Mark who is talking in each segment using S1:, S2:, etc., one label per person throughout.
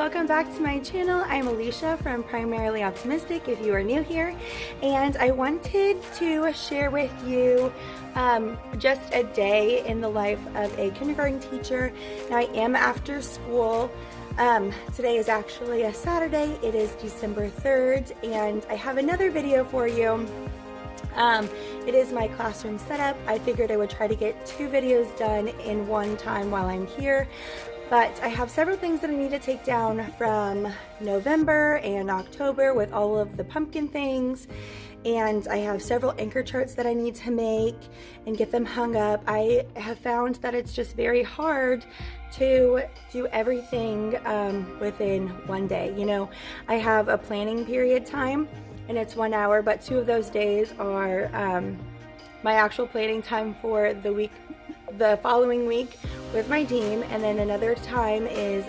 S1: welcome back to my channel. I'm Alicia from Primarily Optimistic if you are new here, and I wanted to share with you just a day in the life of a kindergarten teacher. Now, I am after school. Today is actually a Saturday. It is December 3rd, and I have another video for you. It is my classroom setup. I figured I would try to get 2 videos done in one time while I'm here. But I have several things that I need to take down from November and October with all of the pumpkin things. And I have several anchor charts that I need to make and get them hung up. I have found that it's just very hard to do everything within one day. You know, I have a planning period time and it's 1 hour, but 2 of those days are my actual planning time for the following week with my team, and then another time is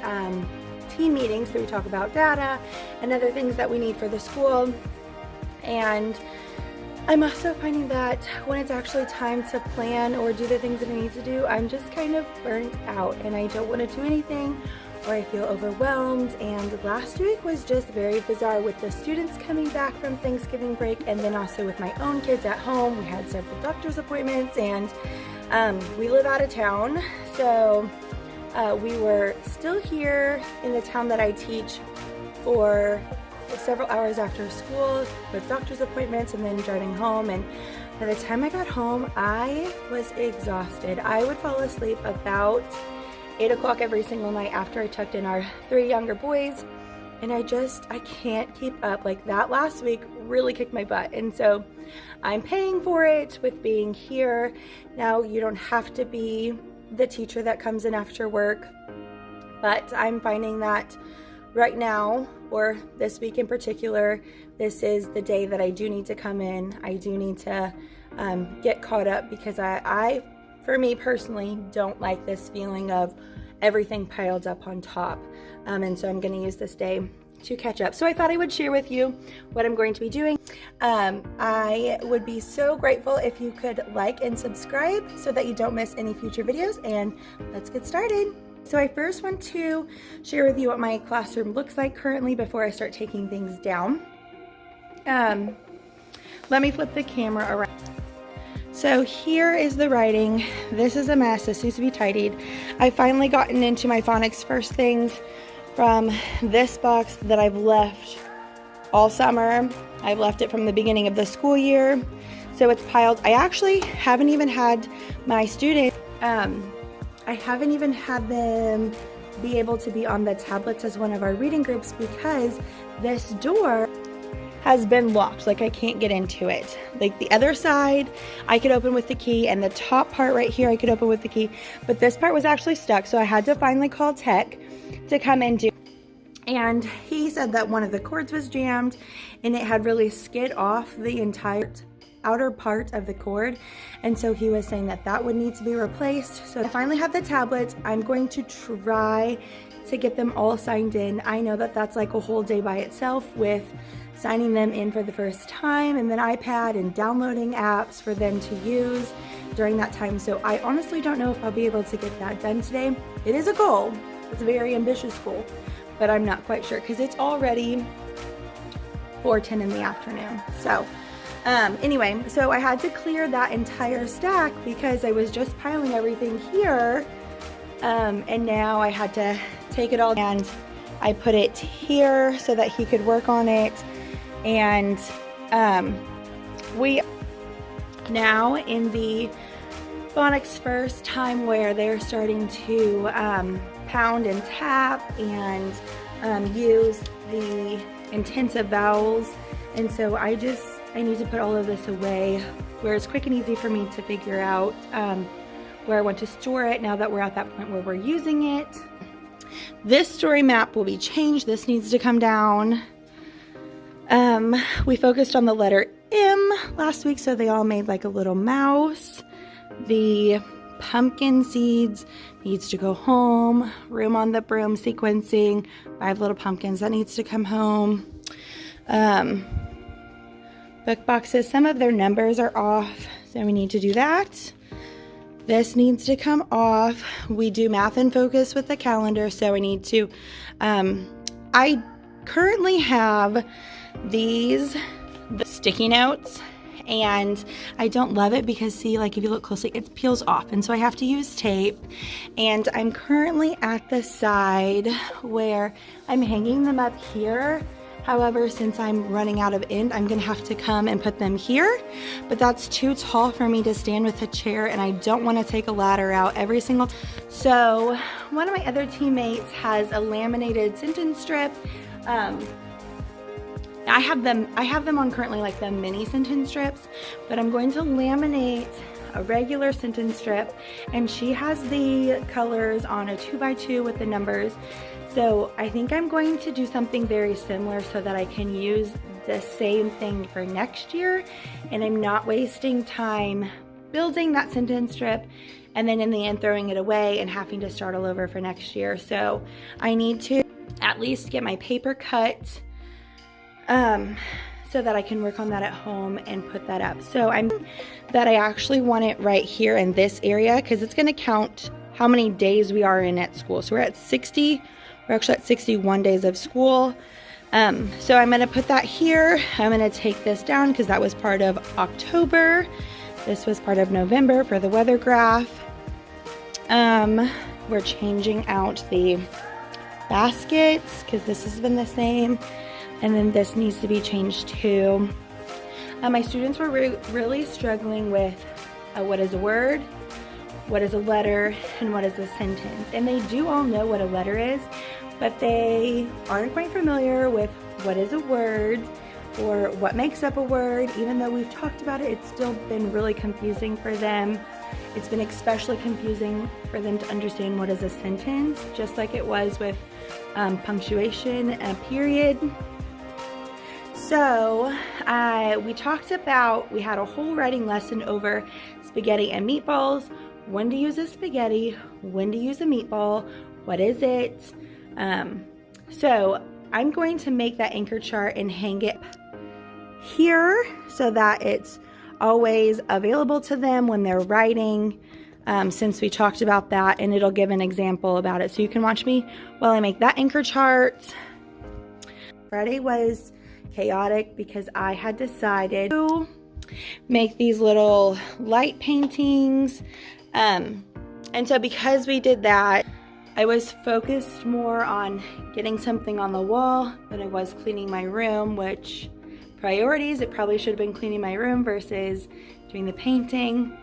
S1: team meetings, so we talk about data and other things that we need for the school. And I'm also finding that when it's actually time to plan or do the things that I need to do, I'm just kind of burnt out and I don't want to do anything, or I feel overwhelmed. And last week was just very bizarre with the students coming back from Thanksgiving break, and then also with my own kids at home. We had several doctor's appointments, and we live out of town, so we were still here in the town that I teach for several hours after school with doctor's appointments and then driving home. And by the time I got home, I was exhausted. I would fall asleep about 8 o'clock every single night after I tucked in our 3 younger boys, and I can't keep up. Like, that last week really kicked my butt, and so I'm paying for it with being here. Now, you don't have to be the teacher that comes in after work, but I'm finding that right now, or this week in particular, this is the day that I do need to come in. I do need to get caught up, because I, for me personally, don't like this feeling of everything piled up on top. And so I'm going to use this day to catch up. So I thought I would share with you what I'm going to be doing. I would be so grateful if you could like and subscribe so that you don't miss any future videos, and let's get started. So I first want to share with you what my classroom looks like currently before I start taking things down. Let me flip the camera around. So here is the writing. This is a mess. This needs to be tidied. I've finally gotten into my phonics first things from this box that I've left all summer. I've left it from the beginning of the school year. So it's piled. I actually haven't even had my students, I haven't even had them be able to be on the tablets as one of our reading groups, because this door has been locked. Like, I can't get into it. Like, the other side I could open with the key, and the top part right here I could open with the key, but this part was actually stuck. So I had to finally call tech to come and do, and he said that one of the cords was jammed and it had really skid off the entire outer part of the cord, and so he was saying that that would need to be replaced. So I finally have the tablets. I'm going to try to get them all signed in. I know that that's like a whole day by itself with signing them in for the first time, and then iPad and downloading apps for them to use during that time. So I honestly don't know if I'll be able to get that done today. It is a goal. It's a very ambitious goal, but I'm not quite sure because it's already 4:10 in the afternoon. So anyway, so I had to clear that entire stack because I was just piling everything here, and now I had to take it all, and I put it here so that he could work on it. And we now in the phonics first time where they're starting to pound and tap and use the intensive vowels, and so I need to put all of this away where it's quick and easy for me to figure out where I want to store it now that we're at that point where we're using it. This story map will be changed. This needs to come down. We focused on the letter M last week, so they all made like a little mouse. The pumpkin seeds needs to go home. Room on the broom sequencing, 5 little pumpkins, that needs to come home. Book boxes, some of their numbers are off, so we need to do that. This needs to come off. We do math and focus with the calendar, so I need to I currently have these sticky notes, and I don't love it because, see, like if you look closely, it peels off, and so I have to use tape. And I'm currently at the side where I'm hanging them up here. However, since I'm running out of end, I'm gonna have to come and put them here, but that's too tall for me to stand with a chair, and I don't wanna take a ladder out every single time. So one of my other teammates has a laminated sentence strip. I have them on currently, like the mini sentence strips, but I'm going to laminate a regular sentence strip, and she has the colors on a 2x2 with the numbers. So I think I'm going to do something very similar so that I can use the same thing for next year, and I'm not wasting time building that sentence strip and then in the end throwing it away and having to start all over for next year. So I need to at least get my paper cut so that I can work on that at home and put that up. So I actually want it right here in this area because it's going to count how many days we are in at school. So we're actually at 61 days of school. So I'm going to put that here. I'm going to take this down because that was part of October. This was part of November for the weather graph. We're changing out the baskets because this has been the same. And then this needs to be changed too. My students were really struggling with what is a word, what is a letter, and what is a sentence. And they do all know what a letter is, but they aren't quite familiar with what is a word or what makes up a word. Even though we've talked about it, it's still been really confusing for them. It's been especially confusing for them to understand what is a sentence, just like it was with punctuation and a period. So we talked about, we had a whole writing lesson over spaghetti and meatballs, when to use a spaghetti, when to use a meatball, what is it? So I'm going to make that anchor chart and hang it here so that it's always available to them when they're writing, since we talked about that, and it'll give an example about it. So you can watch me while I make that anchor chart. Friday was chaotic because I had decided to make these little light paintings. And so because we did that, I was focused more on getting something on the wall than I was cleaning my room, which priorities, it probably should have been cleaning my room versus doing the painting.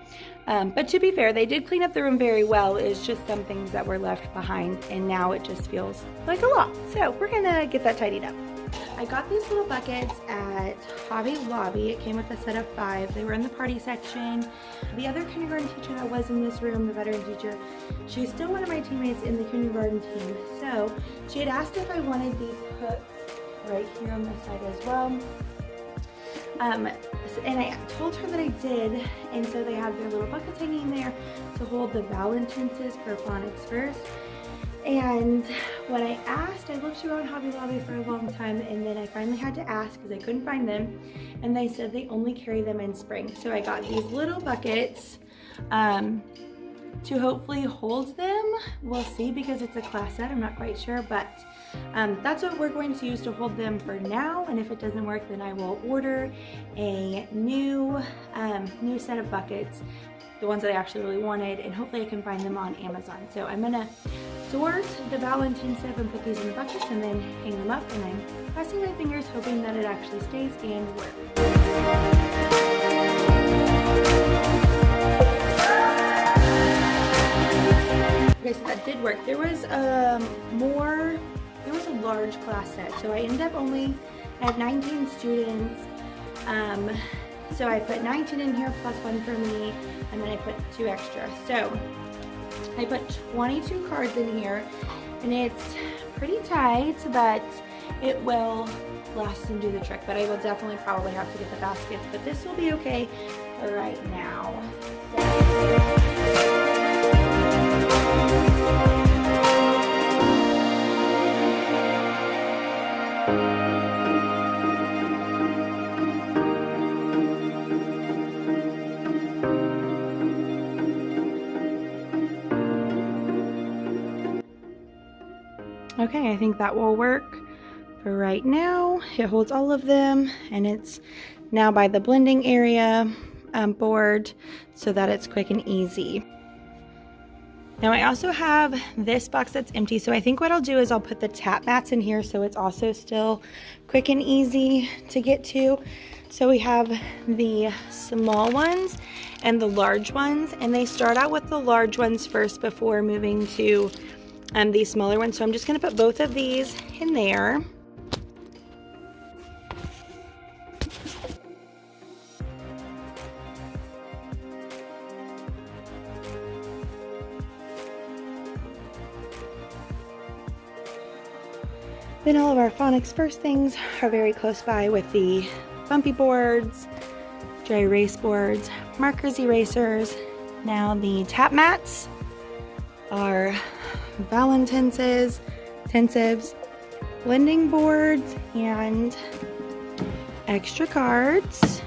S1: But to be fair, they did clean up the room very well. It's just some things that were left behind, and now it just feels like a lot. So we're gonna get that tidied up. I got these little buckets at Hobby Lobby. It came with a set of 5. They were in the party section. The other kindergarten teacher that was in this room, the veteran teacher, she's still one of my teammates in the kindergarten team. So she had asked if I wanted these hooks right here on this side as well. And I told her that I did, and so they have their little buckets hanging there to hold the vowel intensives for phonics first. And when I asked, I looked around Hobby Lobby for a long time, and then I finally had to ask because I couldn't find them, and they said they only carry them in spring. So I got these little buckets to hopefully hold them. We'll see, because it's a class set, I'm not quite sure, but that's what we're going to use to hold them for now. And if it doesn't work, then I will order a new set of buckets, the ones that I actually really wanted, and hopefully I can find them on Amazon. So I'm gonna sort the vowel intensive and put these in the buckets and then hang them up, and I'm crossing my fingers hoping that it actually stays and works. Okay, so that did work. There was a large class set, so I ended up I had 19 students. So I put 19 in here plus 1 for me, and then I put 2 extra. So I put 22 cards in here, and it's pretty tight, but it will last and do the trick. But I will definitely probably have to get the baskets, but this will be okay for right now. Okay, I think that will work. for right now. It holds all of them, and it's now by the blending area board so that it's quick and easy. Now I also have this box that's empty, so I think what I'll do is I'll put the tap mats in here so it's also still quick and easy to get to. So we have the small ones and the large ones, and they start out with the large ones first before moving to these smaller ones. So I'm just going to put both of these in there. Then all of our phonics first things are very close by with the bumpy boards, dry erase boards, markers, erasers. Now the tap mats are Valentinses, tensives, blending boards, and extra cards.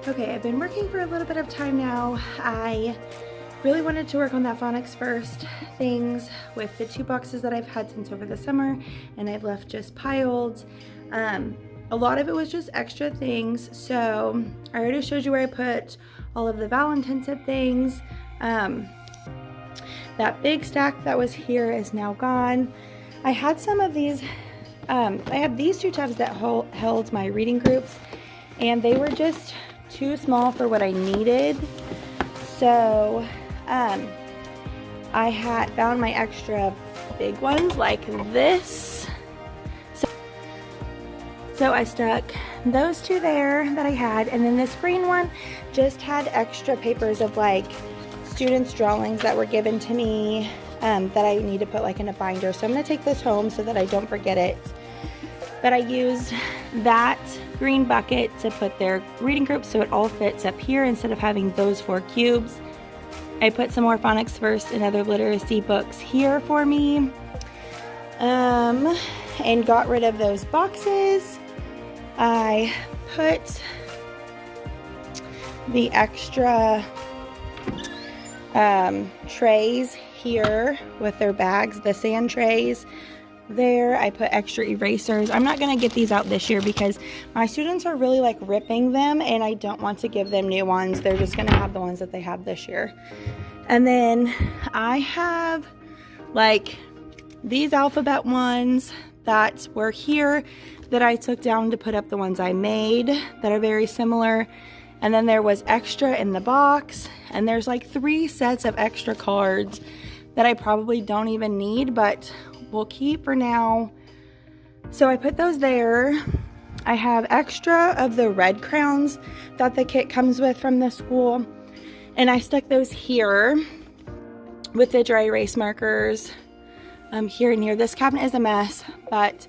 S1: Okay, I've been working for a little bit of time now. I really wanted to work on that phonics first things with the 2 boxes that I've had since over the summer, and I've left just piled. A lot of it was just extra things, so I already showed you where I put all of the Valentinsive things. That big stack that was here is now gone. I had some of these, I had these 2 tubs that held my reading groups, and they were just too small for what I needed. So I had found my extra big ones like this. So I stuck those 2 there that I had, and then this green one just had extra papers of like students' drawings that were given to me that I need to put like in a binder. So I'm going to take this home so that I don't forget it. But I used that green bucket to put their reading group so it all fits up here instead of having those 4 cubes. I put some more phonics first and other literacy books here for me, and got rid of those boxes. I put the extra trays here with their bags, the sand trays there. I put extra erasers. I'm not going to get these out this year because my students are really like ripping them, and I don't want to give them new ones. They're just going to have the ones that they have this year. And then I have like these alphabet ones that were here that I took down to put up the ones I made that are very similar. And then there was extra in the box, and there's like 3 sets of extra cards that I probably don't even need, but we'll keep for now. So I put those there. I have extra of the red crowns that the kit comes with from the school, and I stuck those here with the dry erase markers here and here. This cabinet is a mess, but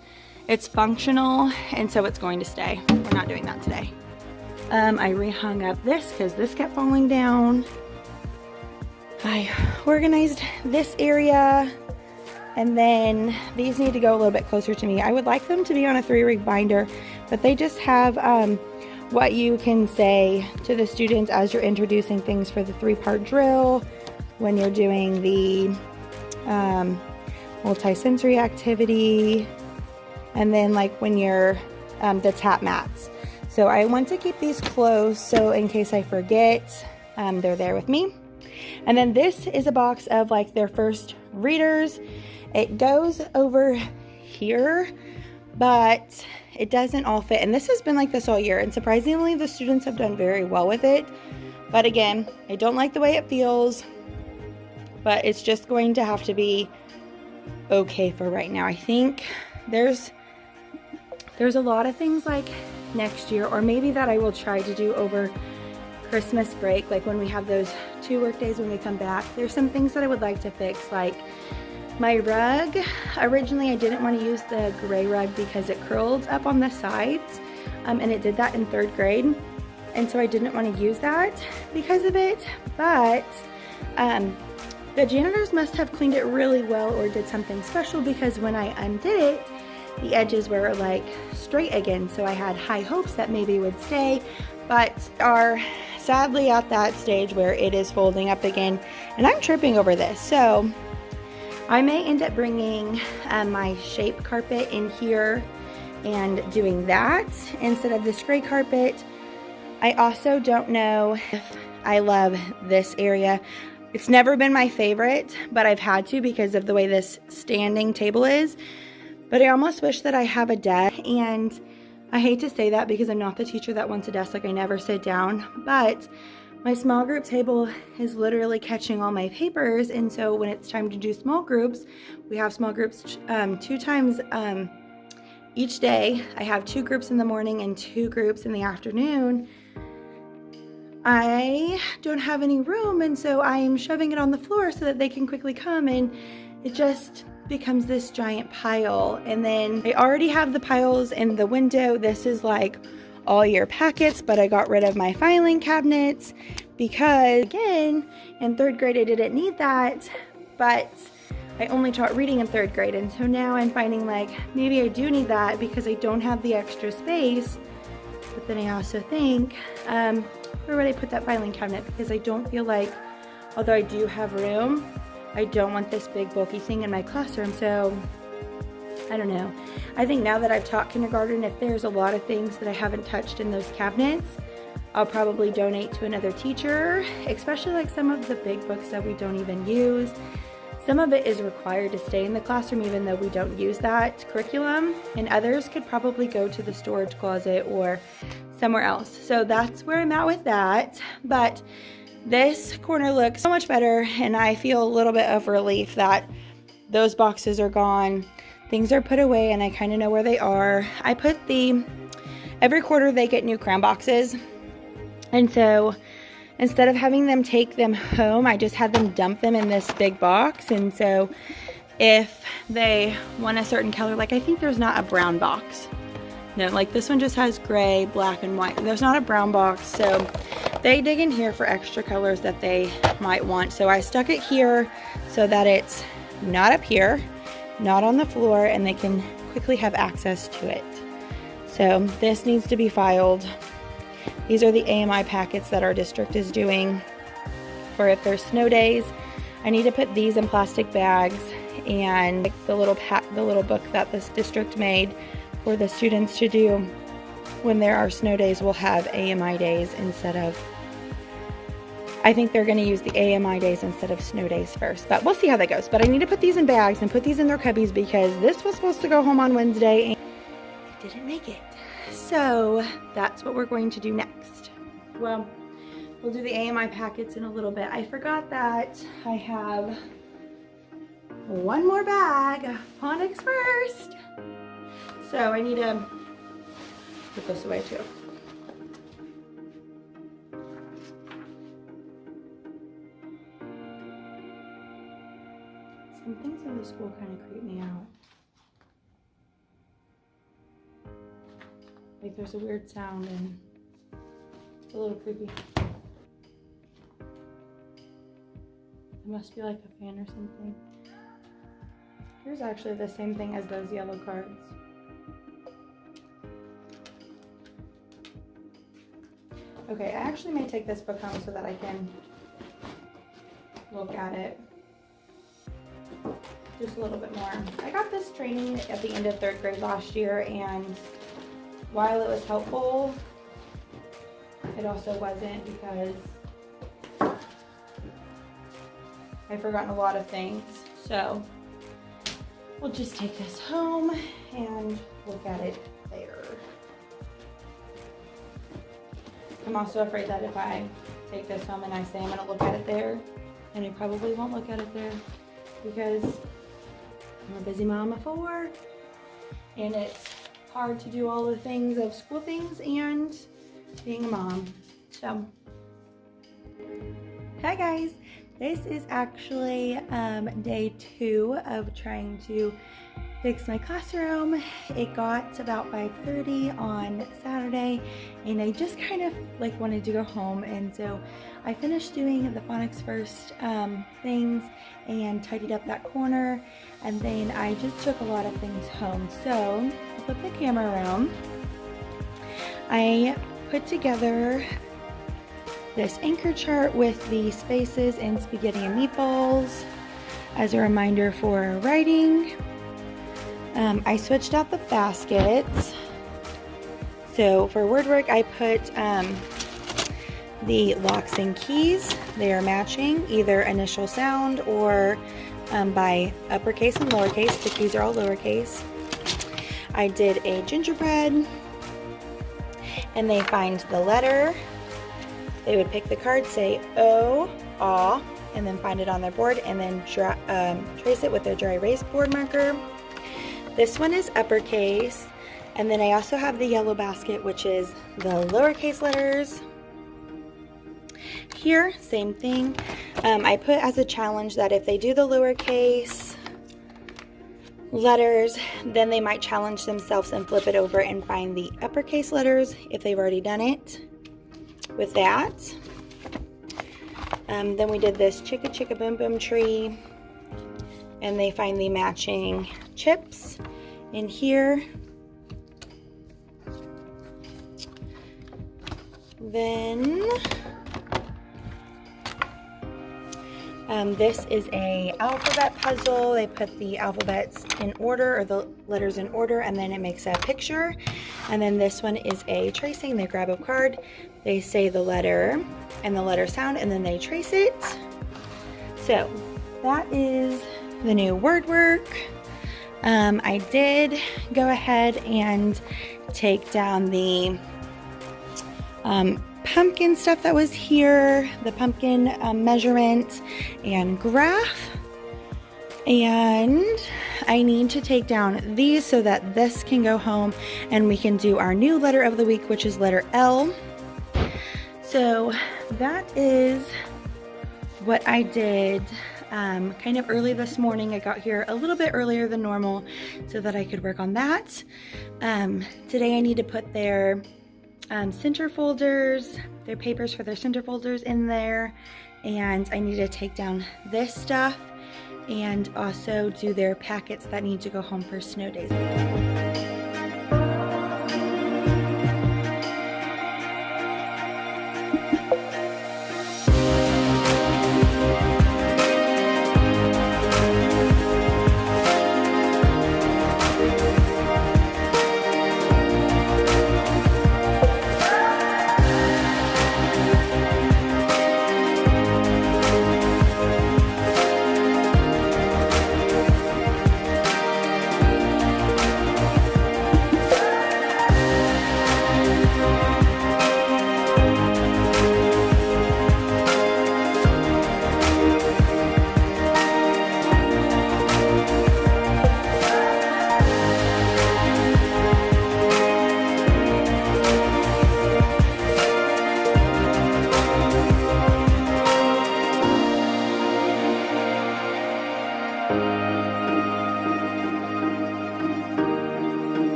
S1: it's functional, and so it's going to stay. We're not doing that today. I rehung up this because this kept falling down. I organized this area, and then these need to go a little bit closer to me. I would like them to be on a 3-ring binder, but they just have what you can say to the students as you're introducing things for the 3-part drill, when you're doing the multi-sensory activity, and then like when you're the tap mats. So I want to keep these close so in case I forget, they're there with me. And then this is a box of like their first readers. It goes over here, but it doesn't all fit. And this has been like this all year, and surprisingly the students have done very well with it. But again, I don't like the way it feels, but it's just going to have to be okay for right now. I think there's a lot of things like next year, or maybe that I will try to do over Christmas break, like when we have those 2 work days when we come back. There's some things that I would like to fix, like my rug. Originally I didn't want to use the gray rug because it curled up on the sides, and it did that in 3rd grade, and so I didn't want to use that because of it. But the janitors must have cleaned it really well or did something special, because when I undid it, the edges were like straight again. So I had high hopes that maybe it would stay, but are sadly at that stage where it is folding up again, and I'm tripping over this. So I may end up bringing my shape carpet in here and doing that instead of this gray carpet. I also don't know if I love this area. It's never been my favorite, but I've had to because of the way this standing table is. But I almost wish that I have a desk, and I hate to say that because I'm not the teacher that wants a desk. Like, I never sit down, but my small group table is literally catching all my papers, and so when it's time to do small groups, we have small groups 2 times each day. I have 2 groups in the morning and 2 groups in the afternoon. I don't have any room, and so I am shoving it on the floor so that they can quickly come, and it just becomes this giant pile. And then I already have the piles in the window. This is like all year packets, but I got rid of my filing cabinets because, again, in 3rd grade I didn't need that, but I only taught reading in 3rd grade, and so now I'm finding like maybe I do need that because I don't have the extra space. But then I also think, where would I put that filing cabinet? Because I don't feel like, although I do have room, I don't want this big bulky thing in my classroom. So I don't know. I think now that I've taught kindergarten, if there's a lot of things that I haven't touched in those cabinets, I'll probably donate to another teacher, especially like some of the big books that we don't even use. Some of it is required to stay in the classroom even though we don't use that curriculum, and others could probably go to the storage closet or somewhere else. So that's where I'm at with that. But this corner looks so much better, and I feel a little bit of relief that those boxes are gone. Things are put away and I kind of know where they are. I put every quarter they get new crayon boxes, and so instead of having them take them home, I just had them dump them in this big box. And so if they want a certain color, like I think there's not a brown box. No, like this one just has gray, black, and white. There's not a brown box, so they dig in here for extra colors that they might want. So I stuck it here so that it's not up here, not on the floor, and they can quickly have access to it. So this needs to be filed. These are the AMI packets that our district is doing for if there's snow days. I need to put these in plastic bags, and the little book that this district made for the students to do when there are snow days will have AMI days instead of, I think they're going to use the AMI days instead of snow days first, but we'll see how that goes. But I need to put these in bags and put these in their cubbies because this was supposed to go home on Wednesday and it didn't make it. So that's what we're going to do next. Well, we'll do the AMI packets in a little bit. I forgot that I have one more bag of phonics first. So I need to put this away too. Some things in the school kind of creep me out. Like there's a weird sound and it's a little creepy. It must be like a fan or something. Here's actually the same thing as those yellow cards. Okay, I actually may take this book home so that I can look at it just a little bit more. I got this training at the end of 3rd grade last year, and while it was helpful, it also wasn't because I've forgotten a lot of things. So we'll just take this home and look at it there. I'm also afraid that if I take this home and I say I'm going to look at it there, and I probably won't look at it there because I'm a busy mom of 4 and it's hard to do all the things of school things and being a mom. So, hi guys, this is actually day 2 of trying to fix my classroom. It got about 5:30 on Saturday and I just kind of like wanted to go home, and so I finished doing the phonics first things and tidied up that corner, and then I just took a lot of things home. So I'll flip the camera around. I put together this anchor chart with the spaces in spaghetti and meatballs as a reminder for writing. I switched out the baskets. So for word work, I put the locks and keys. They are matching, either initial sound or by uppercase and lowercase. The keys are all lowercase. I did a gingerbread, and they find the letter. They would pick the card, say O, aw, and then find it on their board, and then trace it with their dry erase board marker. This one is uppercase, and then I also have the yellow basket, which is the lowercase letters. Here, same thing. I put as a challenge that if they do the lowercase letters, then they might challenge themselves and flip it over and find the uppercase letters if they've already done it with that. Then we did this chicka chicka boom boom tree, and they find the matching chips in here. Then this is a alphabet puzzle. They put the alphabets in order, or the letters in order, and then it makes a picture. And then this one is a tracing. They grab a card, they say the letter and the letter sound, and then they trace it. So that is the new word work. I did go ahead and take down the pumpkin stuff that was here, the pumpkin measurement and graph, and I need to take down these so that this can go home and we can do our new letter of the week, which is letter L. So that is what I did kind of early this morning. I got here a little bit earlier than normal so that I could work on that. Today I need to put their center folders, their papers for their center folders in there, and I need to take down this stuff and also do their packets that need to go home for snow days.